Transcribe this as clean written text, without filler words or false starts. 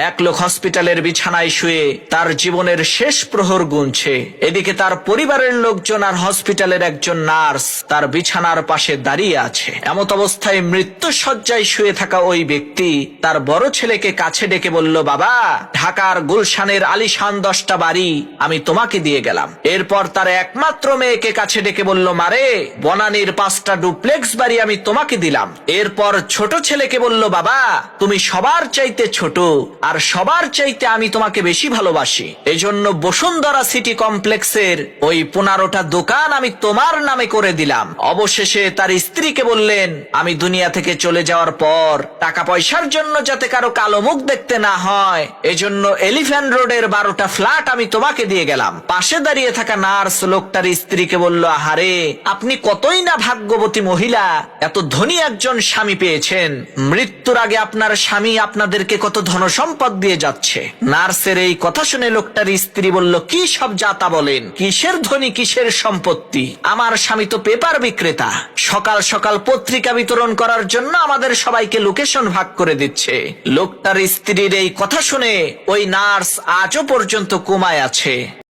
এক লোক হসপিটালের বিছানায় শুয়ে তার জীবনের শেষ প্রহর গুনছে। এদিকে তার পরিবারের লোকজন আর হসপিটালের একজন নার্স তার বিছানার পাশে দাঁড়িয়ে আছে। এমত অবস্থায় মৃত্যু শয্যায় শুয়ে থাকা ওই ব্যক্তি তার বড় ছেলেকে কাছে ডেকে বলল, বাবা, ঢাকার গুলশানের আলিশান 10টা বাড়ি আমি তোমাকে দিয়ে গেলাম। এরপর তার একমাত্র মেয়েকে কাছে ডেকে বলল, মারে, বনানীর 5টা ডুপ্লেক্স বাড়ি আমি তোমাকে দিলাম। এরপর ছোট ছেলেকে বলল, বাবা, তুমি সবার চাইতে ছোট আর সবার চাইতে আমি তোমাকে বেশি ভালোবাসি, এজন্য বসুন্ধরা সিটি কমপ্লেক্সের ওই 15টা দোকান আমি তোমার নামে করে দিলাম। অবশেষে তার স্ত্রীকে বললেন, আমি দুনিয়া থেকে চলে যাওয়ার পর টাকা পয়সার জন্য যাতে কারো কালো মুখ দেখতে না হয়, এজন্য এলিফ্যান্ট রোডের 12টা ফ্ল্যাট আমি তোমাকে দিয়ে গেলাম। পাশে দাঁড়িয়ে থাকা নার্স লোকটার স্ত্রীকে বলল, আহারে, আপনি কতই না ভাগ্যবতী মহিলা, এত ধনী একজন স্বামী পেয়েছেন। মৃত্যুর আগে আপনার স্বামী আপনাদেরকে কত ধনসম্পদ দিয়ে যাচ্ছে। নার্সের এই কথা শুনে লোকটার স্ত্রী বলল, কি সব যাতা বলেন, কিসের ধনী, কিসের সম্পত্তি? আমার স্বামী তো পেপার বিক্রেতা, সকাল সকাল পত্রিকা বিতরণ করার জন্য আমাদের সবাইকে লোকেশন ভাগ করে দিচ্ছে। লোকটার স্ত্রীর এই কথা শুনে ওই নার্স আজও পর্যন্ত কোমায় আছে।